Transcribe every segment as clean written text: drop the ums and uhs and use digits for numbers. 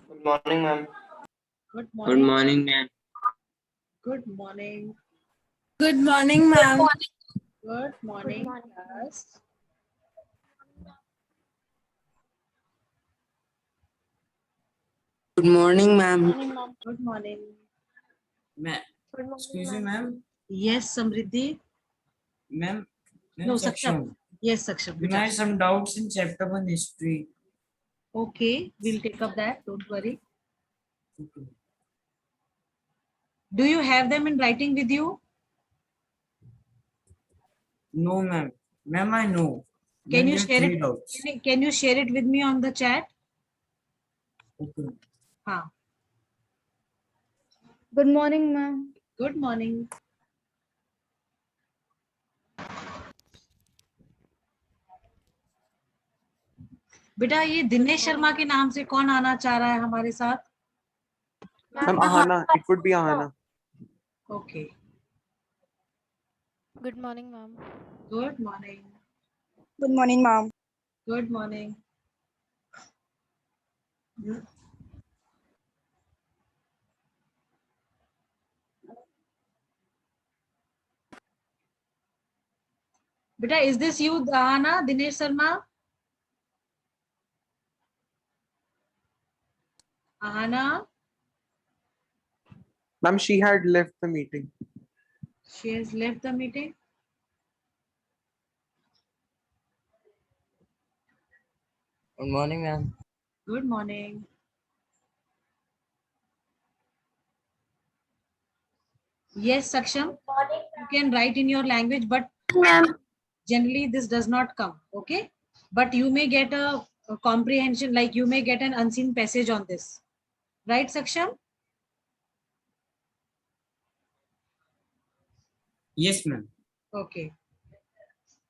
Good morning, ma'am. Good Good morning. morning, ma'am. Good morning. Good morning, ma'am. Good morning, class. Good morning, ma'am. Good morning. Ma'am, excuse me, ma'am. Yes, Samriddhi. Ma'am, No, Saksham. Saksham. Yes, Saksham. We had some doubts in chapter 1 history. Okay, we'll take up that. Don't worry. Okay. Do you have them in writing with you? No, ma'am. Ma'am, I know. Can Ma'am, you there are share three it? doubts. Can you share it with me on the chat? Okay. हाँ. Good morning, ma'am. Good morning. बेटा ये दिनेश शर्मा के नाम से कौन आना चाह रहा है हमारे साथ? Ma'am, Ahana. It would be Ahana. Okay. Good morning, ma'am. Good morning. Good morning, ma'am. Good morning. बेटा, is this you, Ahana, Dinesh Sharma? Ahana, Ma'am, she had left the meeting. she has left the meeting. Good morning, ma'am. Good morning. Yes, Saksham. You can write in your language, but generally this does not come. Okay, but you may get a comprehension, like you may get an unseen passage on this, right, Saksham? Yes, ma'am. Okay,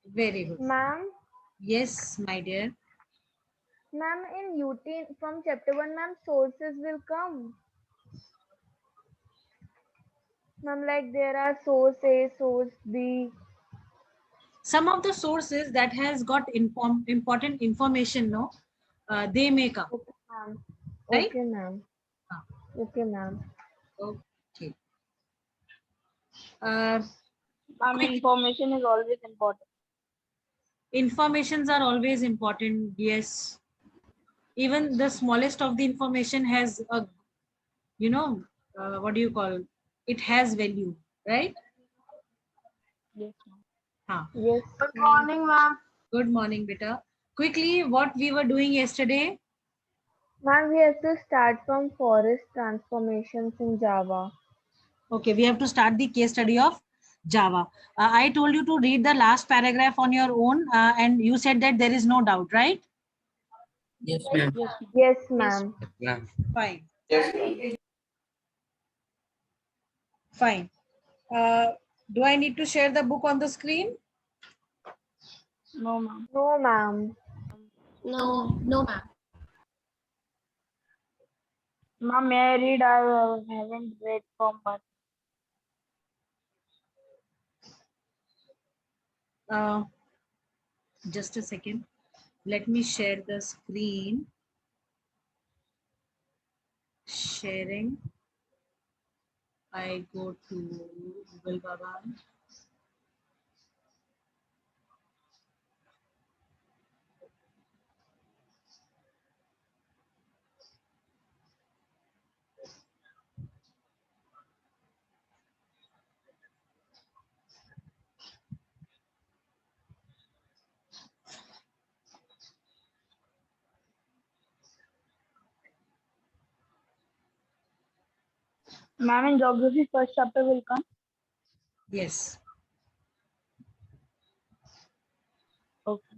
very good. Ma'am, Yes, my dear. ma'am, in UT from chapter 1, ma'am, sources will come. Ma'am, like there are source A, source B. Some of the sources that has got important information, no, they may come. Okay, ma'am. Right? Okay, ma'am. Ah. Okay, ma'am. Okay. Uh, Ma'am, information is always important. Informations are always important. Yes. Even the smallest of the information has a, you know, what do you call? It has value, right? Yes, ma'am. Huh. Yes. Good morning, ma'am. Good morning, beta. Quickly, what we were doing yesterday? Ma'am, we have to start from forest transformations in Java. Okay, we have to start the case study of Java. I told you to read the last paragraph on your own, and you said that there is no doubt, right? Yes, ma'am. Yes, ma'am. Ma'am. Fine. Yes. Fine. Do I need to share the book on the screen? No, ma'am. No, ma'am. No, ma'am. Ma'am, may I read? I haven't read from but Just a second. Let me share the screen. Sharing. I go to Google Baba. ma'am, in geography, first chapter will come. Yes. Okay.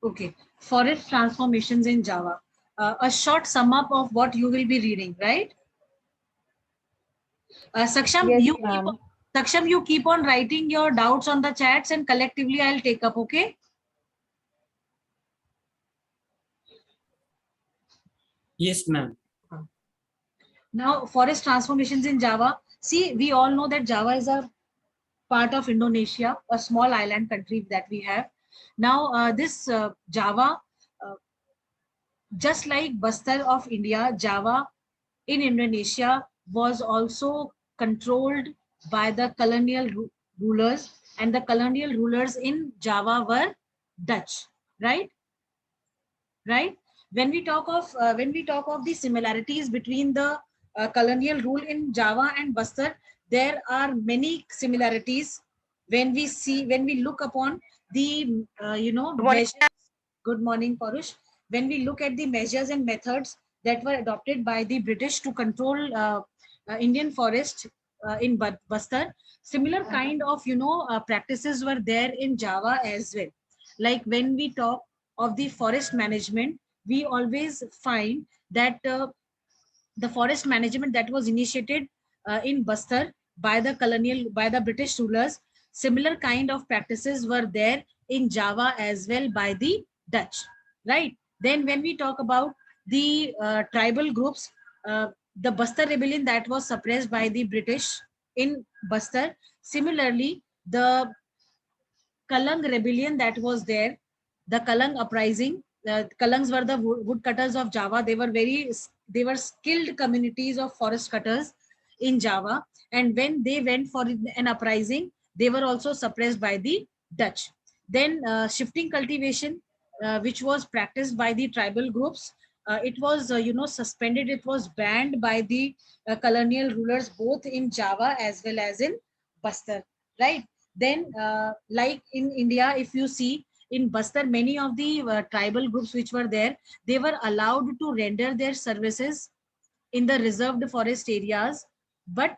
Okay. Forest transformations in Java. A short sum up of what you will be reading, right? Saksham, Yes, ma'am. Saksham, you keep on writing your doubts on the chats and collectively I'll take up, okay? Yes, ma'am. Now, forest transformations in Java. See, we all know that Java is a part of Indonesia, a small island country that we have. Now, this Java, uh, just like Bastar of India, Java in Indonesia was also controlled by the colonial rulers, and the colonial rulers in Java were Dutch, right? Right? When we talk of the similarities between the colonial rule in Java and Bastar, there are many similarities when we look upon the measures. Good morning, Parush. When we look at the measures and methods that were adopted by the British to control Indian forest in Bastar, similar kind of practices were there in Java as well. Like when we talk of the forest management, we always find that the forest management that was initiated in Bastar by the British rulers, similar kind of practices were there in Java as well by the Dutch, right? Then when we talk about the tribal groups, the Bastar rebellion that was suppressed by the British in Bastar, similarly the Kalang rebellion that was there, the Kalang uprising. Kalangs were the woodcutters of Java. They were skilled communities of forest cutters in Java. And when they went for an uprising, they were also suppressed by the Dutch. Then shifting cultivation, which was practiced by the tribal groups, it was suspended. It was banned by the colonial rulers both in Java as well as in Bastar, right? Then, like in India, if you see in Bastar, many of the tribal groups which were there, they were allowed to render their services in the reserved forest areas, but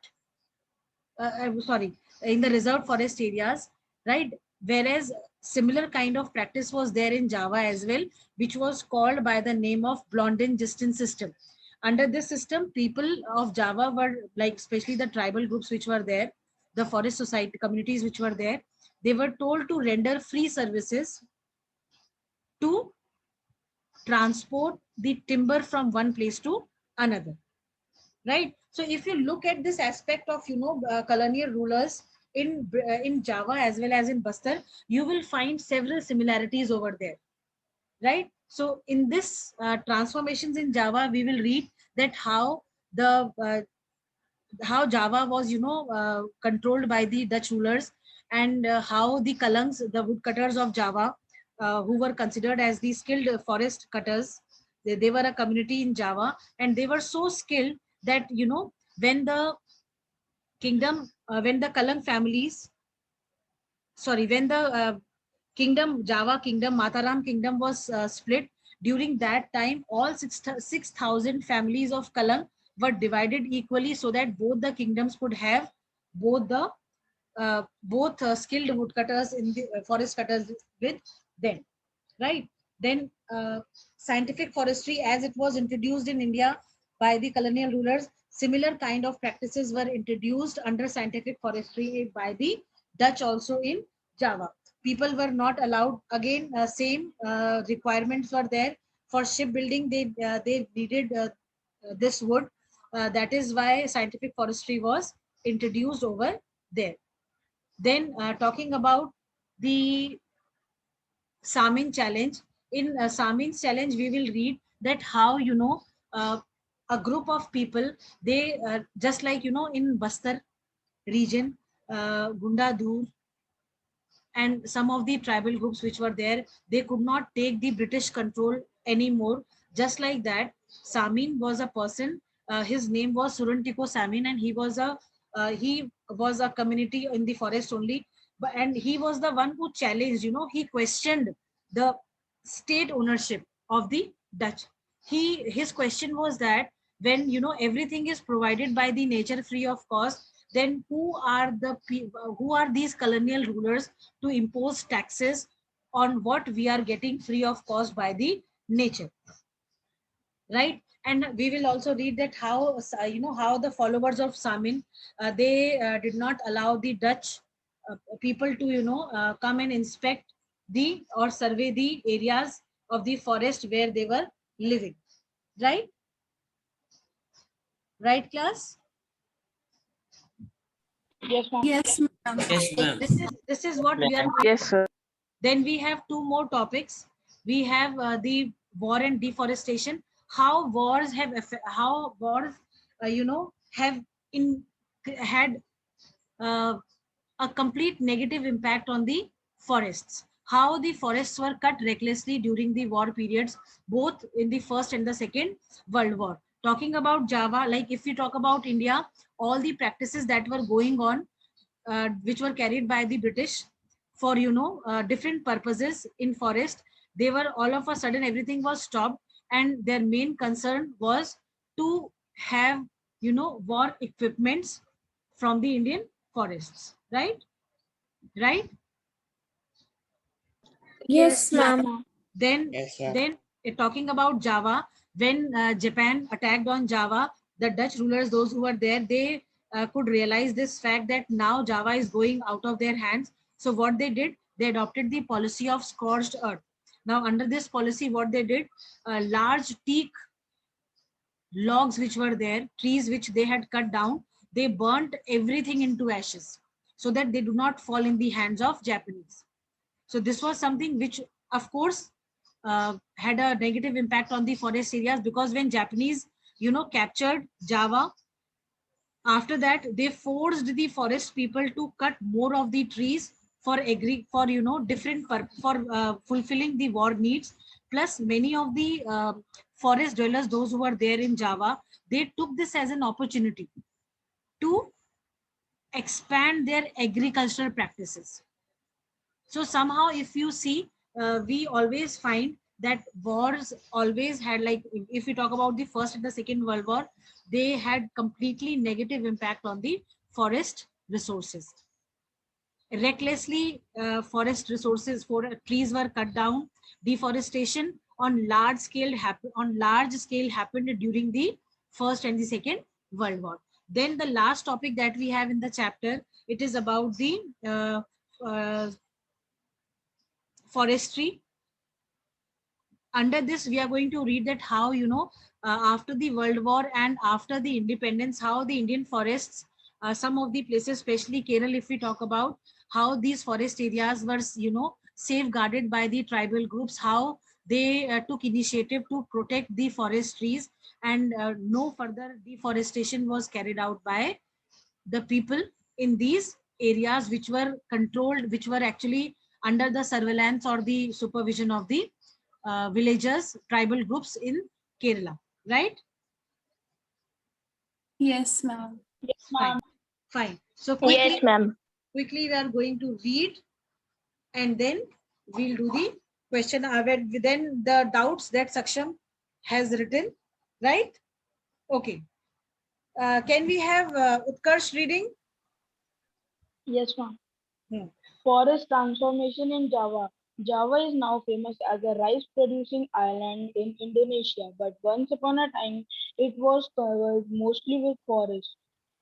sorry, in the reserved forest areas, right? Whereas similar kind of practice was there in Java as well, which was called by the name of Blondin Justin system. Under this system, people of Java were like, especially the tribal groups which were there, the forest society communities which were there, they were told to render free services to transport the timber from one place to another, right? So if you look at this aspect of colonial rulers in Java as well as in Bastar, you will find several similarities over there, right? So in this transformations in Java, we will read that how Java was controlled by the Dutch rulers, and how the Kalangs, the woodcutters of Java, who were considered as the skilled forest cutters, they were a community in Java, and they were so skilled that when the when the Kalang families, sorry, when the Java kingdom, Mataram kingdom was split, during that time, all 6,000 families of Kalang were divided equally so that both the kingdoms could have both the skilled woodcutters in the forest cutters with them, right? Then scientific forestry, as it was introduced in India by the colonial rulers, similar kind of practices were introduced under scientific forestry by the Dutch also in Java. People were not allowed, again, same requirements were there for shipbuilding. They needed this wood. That is why scientific forestry was introduced over there. Then talking about the Samin challenge. In Samin's challenge, we will read that how a group of people, they just like in Bastar region, Gunda and some of the tribal groups which were there, they could not take the British control anymore. Just like that, Samin was a person. His name was Surantiko Samin, and he was a community in the forest only. But and he was the one who challenged. He questioned the state ownership of the Dutch. His question was that when everything is provided by the nature free of cost, then who are these colonial rulers to impose taxes on what we are getting free of cost by the nature, right? And we will also read that how the followers of Samin, they did not allow the Dutch people to come and inspect the or survey the areas of the forest where they were living, right? Right, class? Yes, ma'am. Yes, ma'am. This is what we are. Yes, sir. Then we have two more topics. We have the war and deforestation. How wars have have had uh, a complete negative impact on the forests. How the forests were cut recklessly during the war periods, both in the First and the Second World War. Talking about Java, like if we talk about India, all the practices that were going on, which were carried by the British for different purposes in forest, they were all of a sudden everything was stopped, and their main concern was to have war equipments from the Indian forests, right? Right? Yes, ma'am. Then, Yes, ma'am. talking about Java, when Japan attacked on Java, the Dutch rulers, those who were there, they could realize this fact that now Java is going out of their hands. So what they did, they adopted the policy of scorched earth. Now, under this policy, what they did, large teak logs which were there, trees which they had cut down, they burnt everything into ashes so that they do not fall in the hands of Japanese. So this was something which, of course, had a negative impact on the forest areas, because when Japanese, captured Java, after that they forced the forest people to cut more of the trees for different for fulfilling the war needs. Plus, many of the forest dwellers, those who were there in Java, they took this as an opportunity to expand their agricultural practices. So somehow, if you see, we always find that wars always had, like, if we talk about the First and the Second World War, they had completely negative impact on the forest resources. Recklessly, forest resources for trees were cut down. Deforestation on large scale happened during the First and the Second World War. Then the last topic that we have in the chapter, it is about the uh, forestry. Under this, we are going to read that how after the World War and after the independence, how the Indian forests, some of the places, especially Kerala, if we talk about, how these forest areas were safeguarded by the tribal groups, how they took initiative to protect the forest trees, and no further deforestation was carried out by the people in these areas which were controlled, which were actually under the surveillance or the supervision of the villagers, tribal groups in Kerala, right? Yes, ma'am. Fine. Fine. So Yes, ma'am. quickly we are going to read, and then we'll do the question. Then the doubts that Saksham has written, right? Okay. Can we have Utkarsh reading? Yes, ma'am. Hmm. Forest transformation in Java. Java is now famous as a rice producing island in Indonesia, but once upon a time it was covered mostly with forests.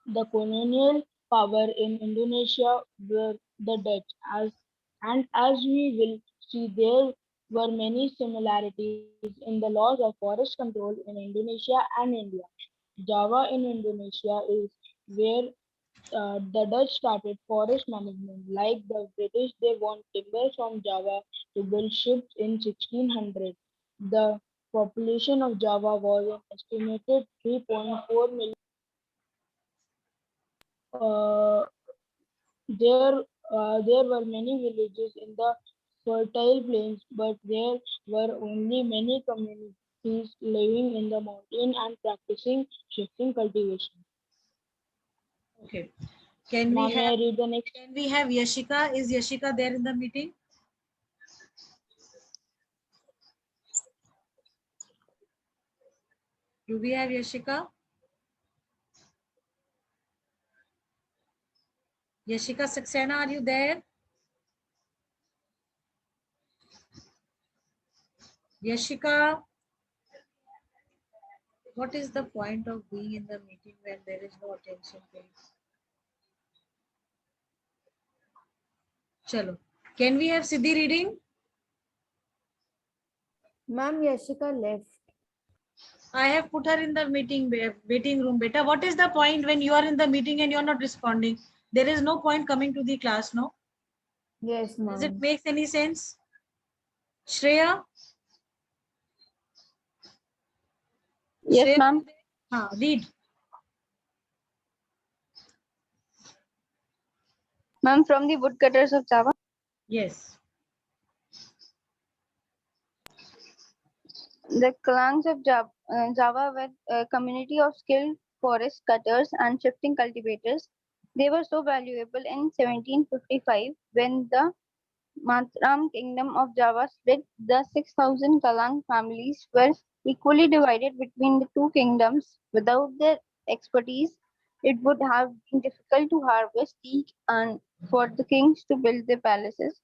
The colonial power in Indonesia were the Dutch, as we will see, there were many similarities in the laws of forest control in Indonesia and India. Java in Indonesia is where the Dutch started forest management. Like the British, they want timber from Java to build ships in 1600. The population of Java was an estimated 3.4 million. Uh, there were many villages in the fertile plains, but there were only many communities living in the mountain and practicing shifting cultivation. Okay. Can we Now, may I have read the next? Yashika? Is Yashika there in the meeting? Do we have Yashika? Yashika Saxena, are you there? Yashika, what is the point of being in the meeting when there is no attention paid? Chalo. Can we have Siddhi reading? Ma'am, Yashika left. I have put her in the waiting room. Beta, what is the point when you are in the meeting and you are not responding? There is no point coming to the class, no? Yes, Does it ma'am. make any sense? Shreya? Yes, Shreya, ma'am. read. Ma'am, from the woodcutters of Java. Yes. The clans of Java were a community of skilled forest cutters and shifting cultivators. They were so valuable in 1755 when the Matram kingdom of Java split. The 6,000 Kalang families were equally divided between the two kingdoms. Without their expertise, it would have been difficult to harvest teak and for the kings to build their palaces.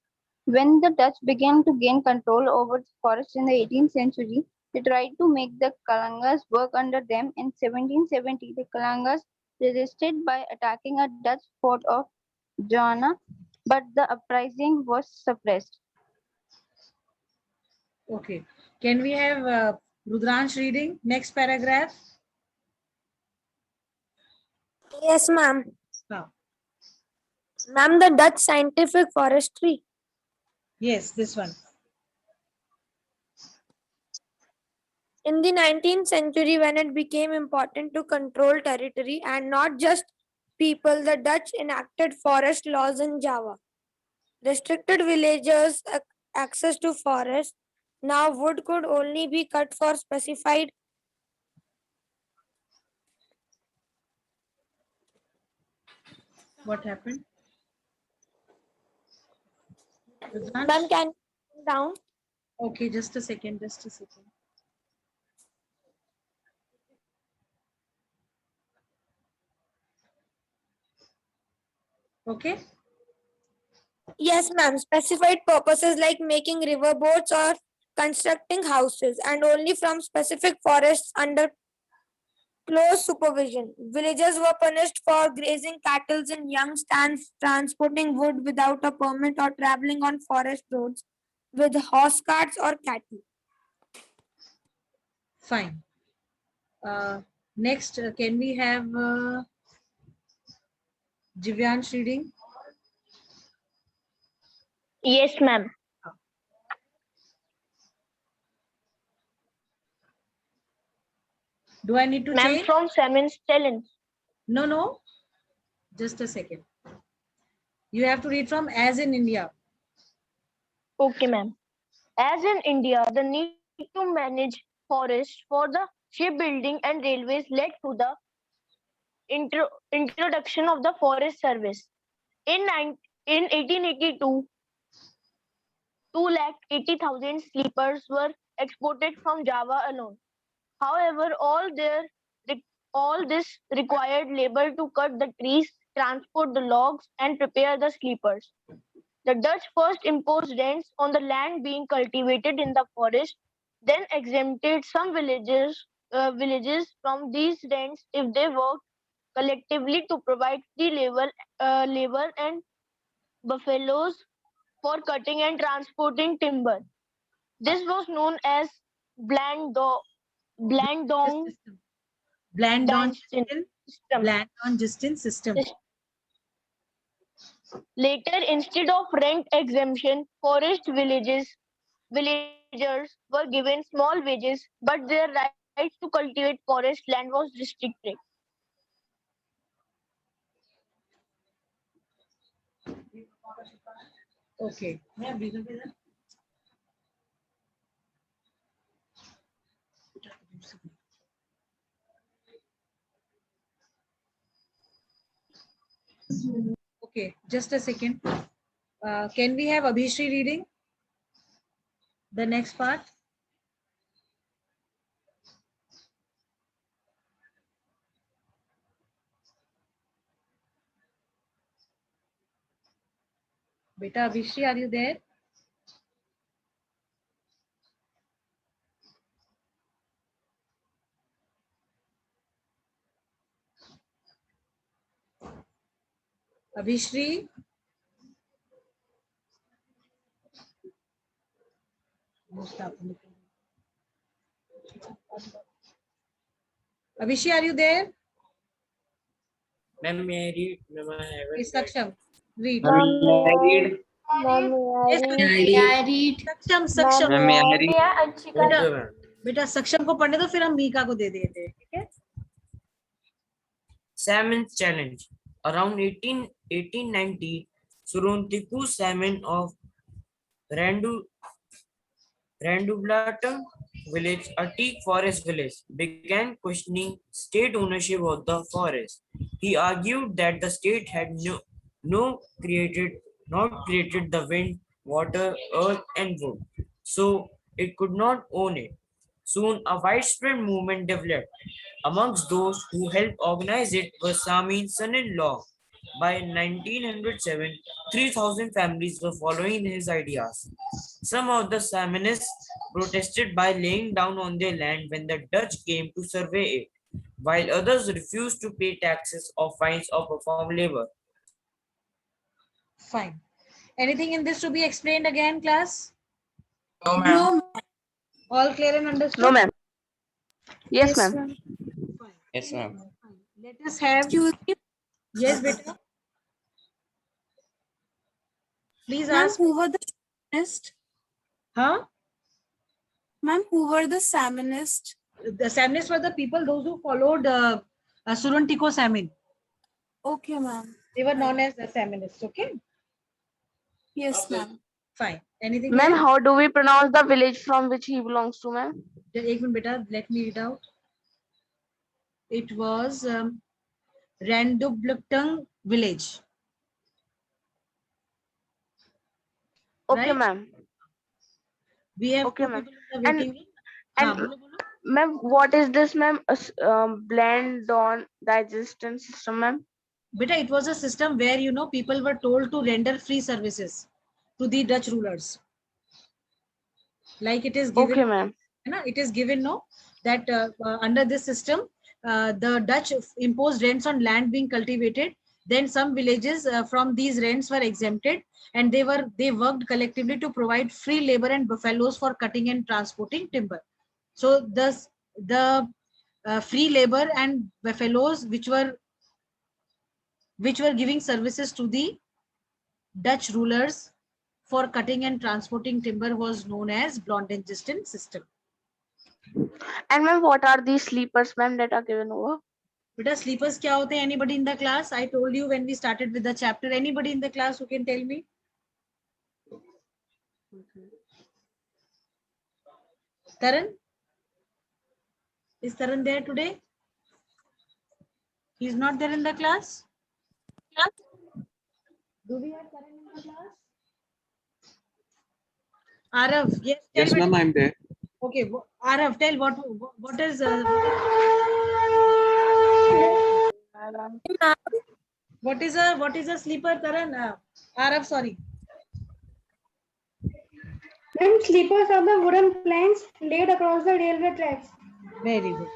When the Dutch began to gain control over the forest in the 18th century, they tried to make the Kalangas work under them. In 1770, the Kalangas resisted by attacking a Dutch fort of Joanna, but the uprising was suppressed. Okay. Can we have Rudransh reading? Next paragraph. Yes, ma'am. Now. Ma'am, the Dutch scientific forestry. Yes, this one. In the 19th century, when it became important to control territory and not just people, the Dutch enacted forest laws in Java. Restricted villagers' access to forest. Now, wood could only be cut for specified. What happened? Rudransh? Ma'am, can you down? Okay, just a second, just a second. Okay. Yes, ma'am. Specified purposes like making river boats or constructing houses, and only from specific forests under close supervision. Villagers were punished for grazing cattle in young stands, transporting wood without a permit, or traveling on forest roads with horse carts or cattle. Fine. Next, can we have Divyansh reading? Yes, ma'am. Do I need to Ma'am, change? from Semen's challenge. No, no. Just a second. You have to read from as in India. Okay, ma'am. As in India, the need to manage forests for the shipbuilding and railways led to the introduction of the Forest Service. In 1882, 280,000 sleepers were exported from Java alone. However, all this required labor to cut the trees, transport the logs, and prepare the sleepers. The Dutch first imposed rents on the land being cultivated in the forest, then exempted some villages from these rents if they worked collectively to provide free labor and buffaloes for cutting and transporting timber. This was known as Blandong System. Bland-on system. system. Later, instead of rent exemption, villagers were given small wages, but their right to cultivate forest land was restricted. Okay. Okay, just a second. Can we have Abhishri reading the next part? Beta Abhishri, are you there? Abhishri? Avishi, are you there? Ma'am, may I read? Ma'am, I haven't Yes, read. Saksham, read. Ma'am, may I read? Yes, May I read? Saksham. Ma'am, may I read? बेटा Okay, ma'am. बेटा सक्षम को पढ़ने दो, फिर हम मीका को दे देते हैं, ठीक है? Salmon's challenge. Around 1890, Suruntiku salmon of Randublatum village, a teak forest village, began questioning state ownership of the forest. He argued that the state had not created the wind, water, earth, and wood, so it could not own it. Soon, a widespread movement developed. Amongst those who helped organize it was Samin's son-in-law. By 1907, 3,000 families were following his ideas. Some of the Samanists protested by laying down on their land when the Dutch came to survey it, while others refused to pay taxes or fines or perform labor. Fine. Anything in this to be explained again, class? No, ma'am. All clear and understood? No, ma'am. Yes, ma'am. Fine. Yes, ma'am. Fine. Let us have. Excuse me, Yes, beta. Please Ma'am, ask. who were the salmonists? Huh? Ma'am, who were the salmonists? The Samanists were the people, those who followed Suruntiko Samin. Okay, ma'am. They were known as the Samanists, okay? Yes, ma'am. Fine. Anything Ma'am, else? how do we pronounce the village from which he belongs to, ma'am? एक minute बेटा, let me read out. It was Randubluktung village. Okay, Right? ma'am. We have Okay, two ma'am. people in the And- waiting room. and- हाँ, बोलो, बोलो. Ma'am, what is this, ma'am? Blend on digestion system, ma'am? Beta, it was a system where, you know, people were told to render free services to the Dutch rulers. Like it is given, Okay, ma'am. it is given, no, that under this system, the Dutch imposed rents on land being cultivated. Then some villages from these rents were exempted, and they worked collectively to provide free labor and buffaloes for cutting and transporting timber. So the free labor and buffaloes which were giving services to the Dutch rulers for cutting and transporting timber was known as Blondingiston system. And ma'am, what are these sleepers, ma'am, that are given over? Beta, sleepers kya hote hain? Anybody in the class? I told you when we started with the chapter. Anybody in the class who can tell me? Taran? Is Taran there today? He's not there in the class? Do we have Taran in the class? Arav, yes. Tell Yes, me. ma'am, I'm there. Okay, Arav, tell what is what is a sleeper, Taran? Arav, sorry. Ma'am, sleepers are the wooden planks laid across the railway tracks. Very good.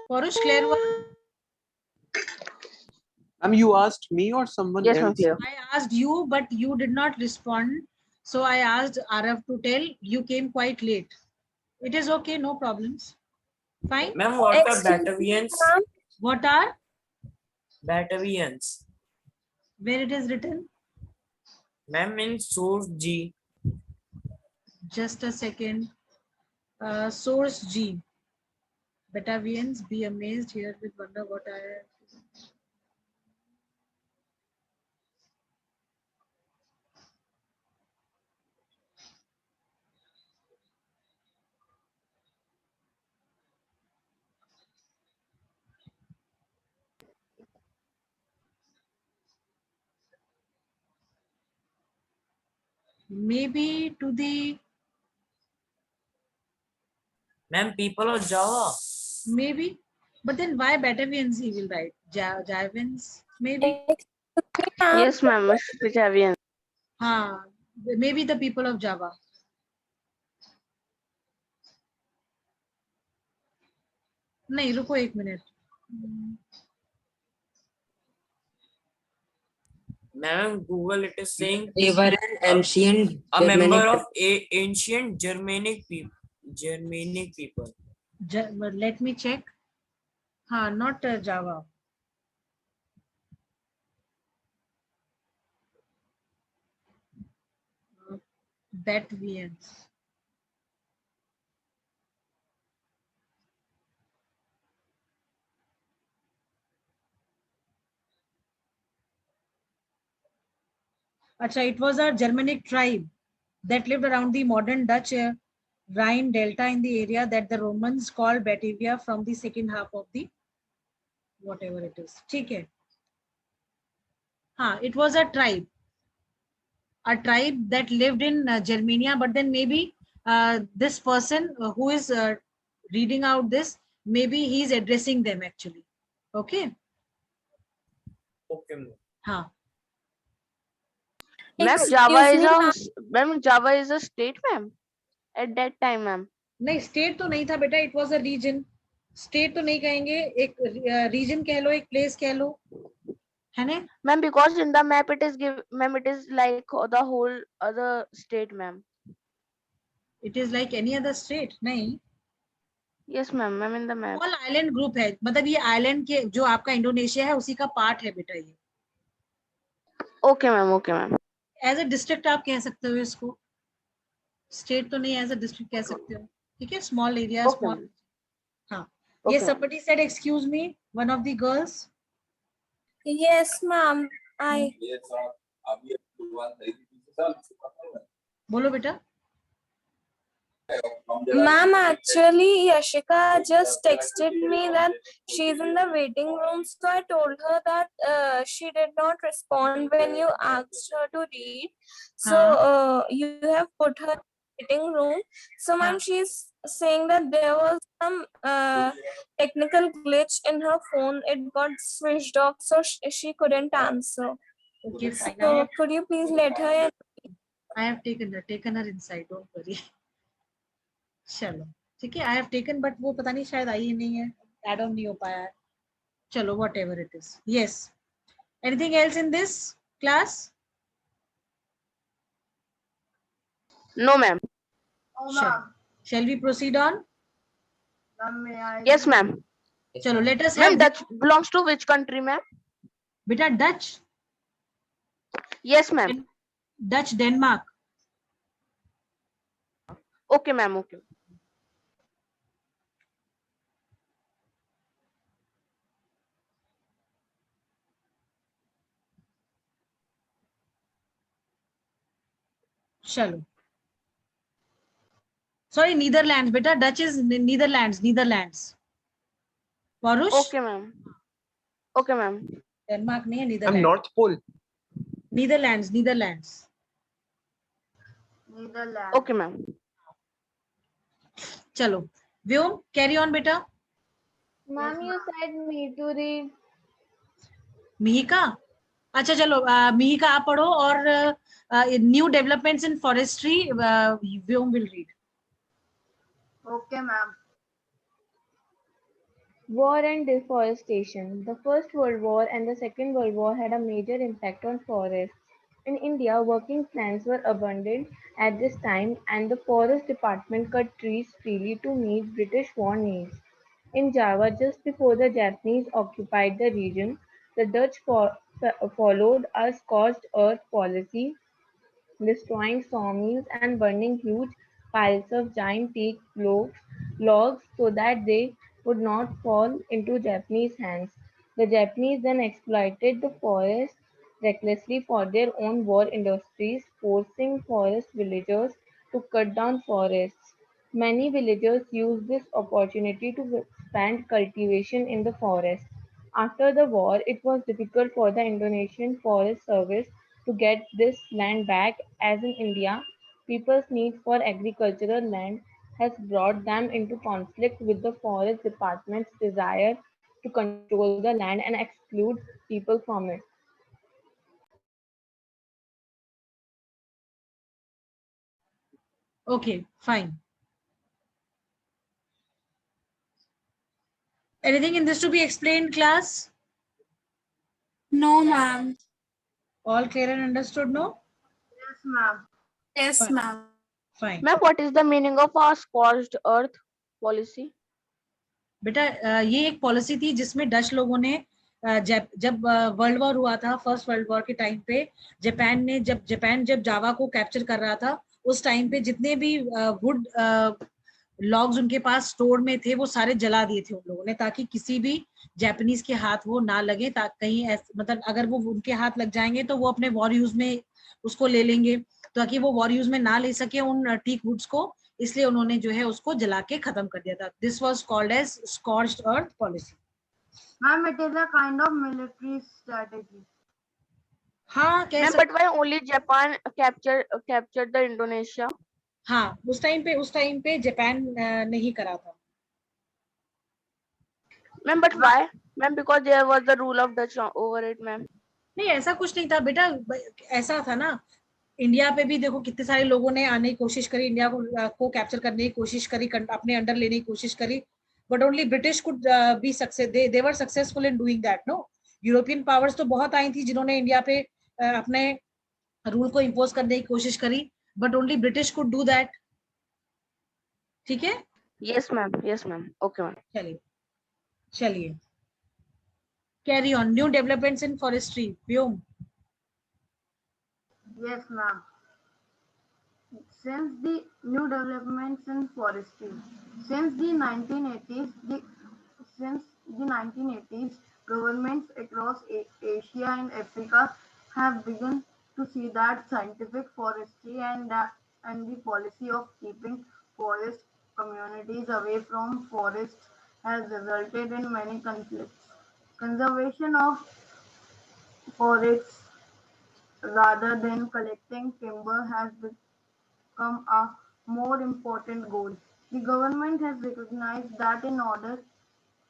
Porush, clear one? Ma'am, you asked me or someone Yes, ma'am, else? clear. I asked you, but you did not respond. So I asked Arav to tell. You came quite late. It is okay, no problems. Fine. Ma'am, what are Excuse me, Batavians? ma'am. What are? Batavians. Where it is written? Ma'am, in source G. Just a second. Source G. Batavians, be amazed here with wonder what I have. Maybe to the, Ma'am, people of Java. maybe, but then why Batavians he will write? Javans, maybe. Yes, ma'am, Mr. Javian. Maybe the people of Java. नहीं रुको एक minute. Ma'am, Google it is saying They were an ancient a member Germanic of ancient Germanic people. Let me check. not Java. That VNs. Acha, it was a Germanic tribe that lived around the modern Dutch Rhine Delta in the area that the Romans called Batavia from the second half of the whatever it is. ठीक है. It was a tribe that lived in Germania, but then maybe this person who is reading out this, maybe he's addressing them actually. Okay. Okay, ma'am. हाँ. Ma'am, Java is a state, ma'am. At that time, ma'am. नहीं, state तो नहीं था बेटा, it was a region. State तो नहीं कहेंगे, एक region कह लो, एक place कह लो, है ना? Ma'am, because in the map it is ma'am, it is like the whole other state, ma'am. It is like any other state, नहीं? Yes, ma'am. Ma'am, in the map. All island group है, मतलब ये island के जो आपका Indonesia है उसी का part है बेटा ये. Okay, ma'am. Okay, ma'am. As a district आप कह सकते हो इसको. State तो नहीं, as a district कह सकते हो. ठीक है, small area, Okay, small. ma'am. हाँ. Okay, Yes, somebody said, excuse me, one of the girls. Yes, ma'am. I. बोलो बेटा. Ma'am, actually, Yashika just texted me that she's in the waiting room. So I told her that she did not respond when you asked her to read. So you have put her in the waiting room. So ma'am, she's saying that there was some technical glitch in her phone. It got switched off, so she couldn't answer. Okay, fine. So could you please let her in? I have taken her inside. Don't worry. चलो ठीक है, I have taken, but वो पता नहीं शायद आई ही नहीं है, add on नहीं हो पाया है. चलो, whatever it is. Yes. Anything else in this class? No, ma'am. Sure. Shall we proceed on? Yes, ma'am. चलो, let us Ma'am, have Dutch belongs to which country, ma'am? बेटा Dutch. Yes, ma'am. Dutch, Denmark. Okay, ma'am. Okay. चलो. Sorry, Netherlands बेटा, Dutch is Netherlands. Parush? Okay, ma'am. Okay, ma'am. Denmark नहीं है, I'm Netherlands. North Pole. Netherlands. Okay, ma'am. चलो. Vyom, carry on बेटा. Ma'am, you said me to read. Mihika. अच्छा चलो, मिहिका आप पढ़ो और new developments in forestry Vyom will read. Okay, ma'am. War and deforestation. The First World War and the Second World War had a major impact on forests. In India, working plants were abundant at this time, and the Forest Department cut trees freely to meet British war needs. In Java, just before the Japanese occupied the region, the Dutch followed a scorched earth policy, destroying sawmills and burning huge piles of giant teak logs so that they would not fall into Japanese hands. The Japanese then exploited the forest recklessly for their own war industries, forcing forest villagers to cut down forests. Many villagers used this opportunity to expand cultivation in the forest. After the war, it was difficult for the Indonesian Forest Service to get this land back, as in India, people's need for agricultural land has brought them into conflict with the Forest Department's desire to control the land and exclude people from it. Okay, fine. Anything in this to be explained, class? No, ma'am. All clear and understood, no? Yes, ma'am. Yes, Fine. ma'am. Fine. Ma'am, what is the meaning of a scorched earth policy? बेटा ये एक policy थी जिसमें Dutch लोगों ने जब world war हुआ था, फर्स्ट वर्ल्ड वॉर के टाइम पे जापान जब जावा को कैप्चर कर रहा था, उस टाइम पे जितने भी वुड लॉग्स उनके पास स्टोर में थे वो सारे जला दिए थे उन लोगों ने, ताकि किसी भी जापानीज के हाथ वो ना लगे, ताकि कहीं मतलब अगर वो उनके हाथ लग जाएंगे तो वो अपने वॉर यूज में उसको ले लेंगे, ताकि वो वॉर यूज में ना ले सके उन टीक वुड्स को, इसलिए उन्होंने जो है उसको जला के खत्म कर दिया था. This was called as scorched earth policy. Ma'am, it is a kind of military strategy. हाँ कह Ma'am, सकते. but why only Japan captured the Indonesia? हाँ उस टाइम पे जापान नहीं करा था. Ma'am, but why? Ma'am, because there was the rule of Dutch over it, ma'am. नहीं ऐसा कुछ नहीं था बेटा, ऐसा था ना, इंडिया पे भी देखो कितने सारे लोगों ने आने की कोशिश करी, इंडिया को कैप्चर करने की कोशिश करी, अपने अंडर लेने की कोशिश करी, but only British could be success, they were successful in doing that. No, European powers तो बहुत आई थी जिन्होंने इंडिया पे अपने रूल को इम्पोज करने की कोशिश करी, but only British could do that. ठीक है. Yes, ma'am. Yes, ma'am. Okay, ma'am. चलिए carry on. New developments in forestry. Vyom. Yes, ma'am. Since the new developments in forestry, since the 1980s, governments across Asia and Africa have begun to see that scientific forestry and the policy of keeping forest communities away from forests has resulted in many conflicts. Conservation of forests rather than collecting timber has become a more important goal. The government has recognized that in order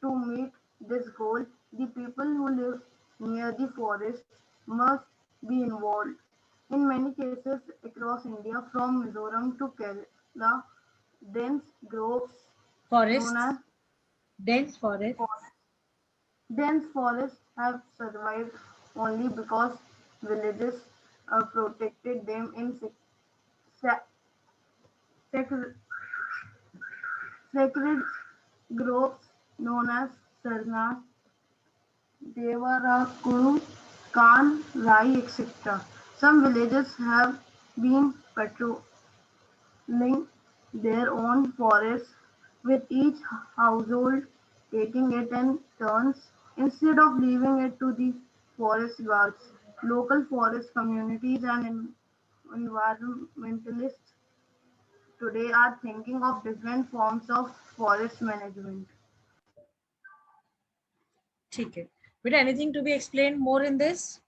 to meet this goal, the people who live near the forest must be involved. In many cases across India, from Mizoram to Kerala, dense groves Forests. known as Dense forest. dense forests have survived only because villages protected them in sacred groves known as sarnas, Devarakuru, Kan, Rai, etc. Some villages have been patrolling their own forests, with each household taking it in turns instead of leaving it to the forest guards. Local forest communities and environmentalists today are thinking of different forms of forest management. ठीक है बेटा. Anything to be explain more in this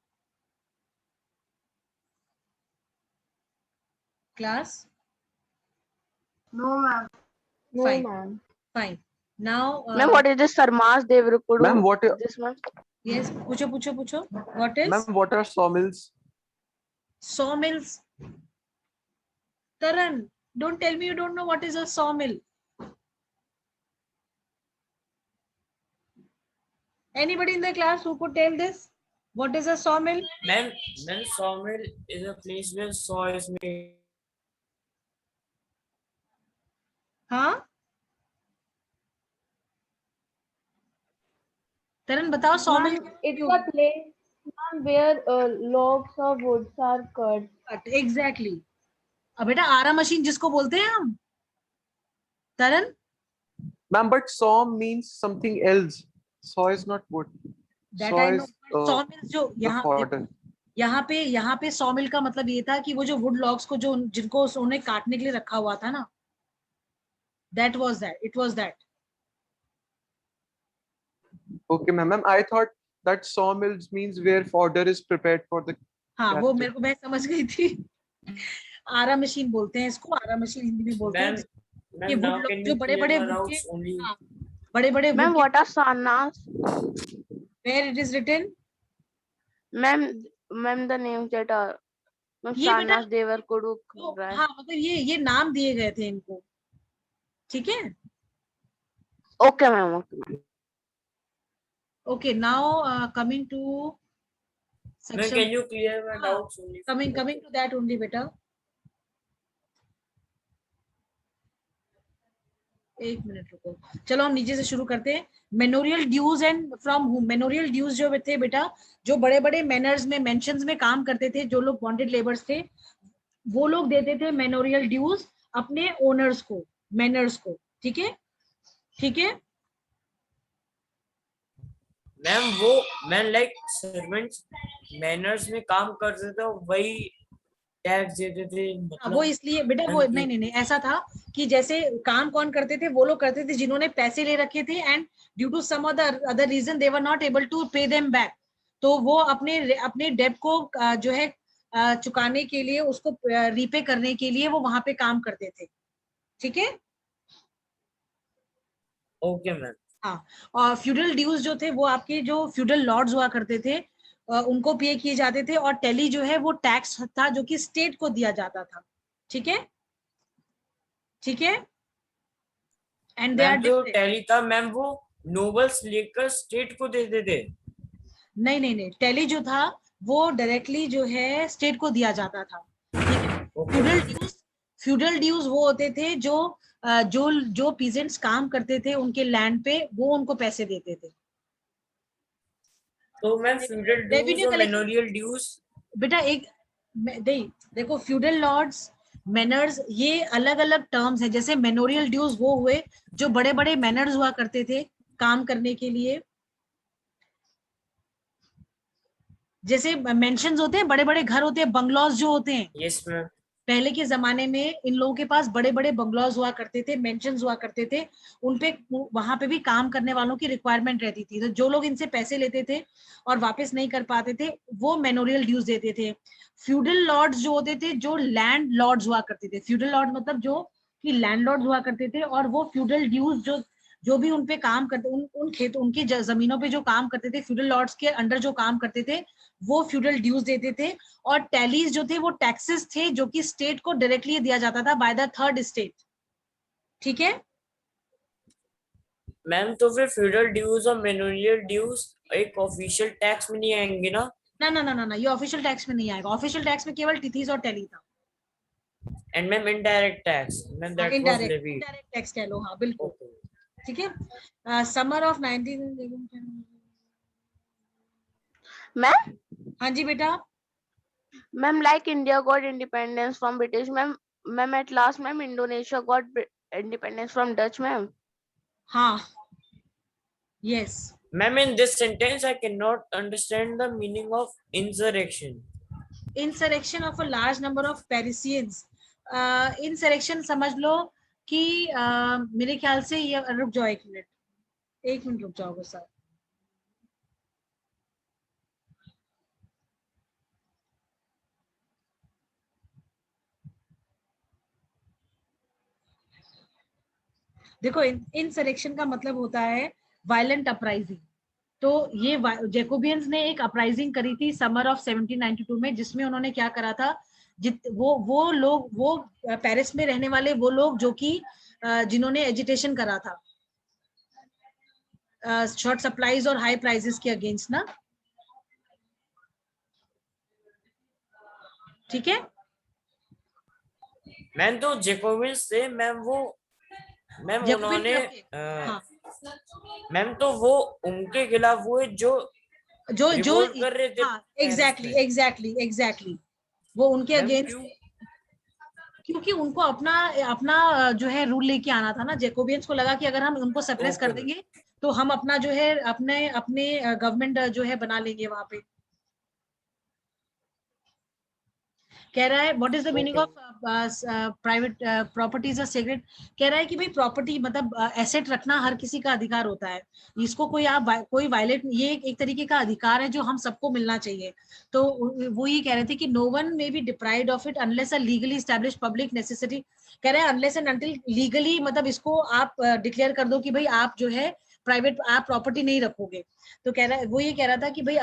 class? No, ma'am. No, Fine. ma'am. Fine. Now, Ma'am, what is this Sarmas Devarakudu? Ma'am, what? This one? Yes, पूछो. What is? Ma'am, what are sawmills? Sawmills. Taran, don't tell me you don't know what is a sawmill. Anybody in the class who could tell this? What is a sawmill? Ma'am, sawmill is a place where saw is made. हाँ Taran, बताओ sawmill. Ma'am, it's a place, ma'am, where logs of woods are cut. Exactly. अब बेटा आरा machine जिसको बोलते हैं हम. Taran? Ma'am, but saw means something else. Saw is not wood. That Saw I know. is Sawmills जो यहाँ पे sawmill का मतलब ये था कि वो जो wood logs को जो जिनको उन्हें काटने के लिए रखा हुआ था ना, that was that. It was that. Okay, ma'am. I thought that sawmills means where fodder is prepared for the. हाँ वो मेरे को मैं समझ गई थी. आरा मशीन बोलते हैं इसको. आरा मशीन हिंदी में बोलते हैं. ये wood log जो बड़े-बड़े बड़े-बड़े. Ma'am, what are Sarnas? Where it is written? Ma'am, the names that are Sarnas Devarakudu. हाँ मतलब ये नाम दिए गए थे इनको. ठीक है. Okay, ma'am. Okay, ma'am. Okay, now coming to section. Can you clear my doubts only? Coming to that only, beta. एक मिनट रुको, चलो हम नीचे से शुरू करते हैं। मेनोरियल ड्यूज एंड फ्रॉम हुम। मेनोरियल ड्यूज जो थे बेटा, जो बड़े बड़े मैनर्स में, मेंशंस में काम करते थे, जो लोग बॉन्डेड लेबर्स थे, वो लोग देते थे मेनोरियल ड्यूज अपने ओनर्स को, मैनर्स को। ठीक है, ठीक है मैम वो मैन लाइक सर्वेंट्स मैनर्स में काम करते थे, वही टैक्स देते थे, मतलब वो इसलिए बेटा, वो नहीं नहीं नहीं, ऐसा था कि जैसे काम कौन करते थे, वो लोग करते थे जिन्होंने पैसे ले रखे थे and due to some other reason they were not able to pay them back, तो वो अपने अपने डेब्ट को जो है चुकाने के लिए, उसको रीपे करने के लिए वो वहां पे काम करते थे। ठीक है, ओके मैम। हाँ, और फ्यूडल ड्यूज जो थे वो आपके जो फ्यूडल लॉर्ड्स हुआ करते थे उनको पे किए जाते थे, और टेली जो है वो टैक्स था जो कि स्टेट को दिया जाता था। ठीक है, ठीक है, एंड दे आर जो टेली था मैम वो नोबल्स लेकर स्टेट को देते थे। नहीं नहीं नहीं, टेली जो था वो डायरेक्टली जो है स्टेट को दिया जाता था। फ्यूडल ड्यूज वो होते थे जो जो पीजेंट्स काम करते थे उनके लैंड पे, वो उनको पैसे देते थे। तो मैम फ्यूडल ड्यूज और मेनोरियल ड्यूज बेटा एक देखो, फ्यूडल लॉर्ड्स, मैनर्स, ये अलग अलग टर्म्स है। जैसे मेनोरियल ड्यूज वो हुए जो बड़े बड़े मैनर्स हुआ करते थे काम करने के लिए, जैसे मेंशंस होते हैं, बड़े बड़े घर होते हैं, बंगलौज जो होते हैं। Yes ma'am. पहले के जमाने में इन लोगों के पास बड़े बड़े बंगलौज हुआ करते थे, मेंशंस हुआ करते थे, उनपे वहां पे भी काम करने वालों की रिक्वायरमेंट रहती थी। तो जो लोग इनसे पैसे लेते थे और वापस नहीं कर पाते थे, वो मेनोरियल ड्यूज देते थे। फ्यूडल लॉर्ड्स जो होते थे, जो लैंड लॉर्ड्स हुआ करते थे, फ्यूडल लॉर्ड मतलब जो कि लैंडलॉर्ड्स हुआ करते थे, और वो फ्यूडल ड्यूज जो भी उनपे काम करते, उन खेतों, उनकी जमीनों पे जो काम करते थे, फ्यूडल लॉर्ड्स के अंडर जो काम करते थे, वो फ्यूडल ड्यूज देते थे। और टैलीज जो थे वो टैक्सेस थे जो कि स्टेट को डायरेक्टली दिया जाता था बाय द थर्ड स्टेट। ठीक है मैम, तो फिर फ्यूडल ड्यूज और मेनोरियल ड्यूज एक ऑफिशियल टैक्स में नहीं आएंगे ना? ना ना ना ना ना, ये ऑफिशियल टैक्स में नहीं आएगा। ऑफिशियल टैक्स में केवल टिथीज और टैली था। And ma'am indirect tax, ma'am that was levied. Indirect tax कह लो, हाँ बिल्कुल। ठीक है, समर ऑफ 19 मैम। हाँ जी बेटा। Ma'am, like India got independence from British, ma'am at last ma'am Indonesia got independence from Dutch, ma'am. हाँ, yes. Ma'am, in this sentence I cannot understand the meaning of insurrection. Insurrection of a large number of Parisians. Insurrection समझ लो कि मेरे ख्याल से ये, रुक जाओ एक मिनट रुक जाओ बस आप। देखो, इंसरेक्शन का मतलब होता है वायलेंट अपराइजिंग। तो ये जैकोबियंस ने एक अपराइजिंग करी थी समर ऑफ 1792 में, जिसमें उन्होंने क्या करा था, वो लोग, वो पेरिस में रहने वाले वो लोग जो कि जिन्होंने एजिटेशन करा था शॉर्ट सप्लाईज और हाई प्राइसेस के अगेंस्ट ना। ठीक है मैम, तो जैकोबियंस से मैम उन्होंने मैम तो वो उनके खिलाफ वो जो कर रहे थे। एग्जैक्टली वो उनके अगेंस्ट, क्योंकि उनको अपना जो है रूल लेके आना था ना। जैकोबियंस को लगा कि अगर हम उनको सप्रेस कर देंगे तो हम अपना जो है अपने गवर्नमेंट जो है बना लेंगे वहां पे। कह रहा है what is the meaning of private properties are sacred. कह रहा है कि भाई प्रॉपर्टी मतलब एसेट रखना हर किसी का अधिकार होता है, इसको कोई वायलेट, ये एक तरीके का अधिकार है जो हम सबको मिलना चाहिए। तो वो ये कह रहे थे कि no one may be deprived of it unless a legally established public necessity. कह रहे हैं अनलेस एंड अनटिल लीगली, मतलब इसको आप डिक्लेयर कर दो कि भाई आप जो है प्राइवेट, आप प्रॉपर्टी नहीं रखोगे। तो कह रहा है, वो ये कह रहा था कि भाई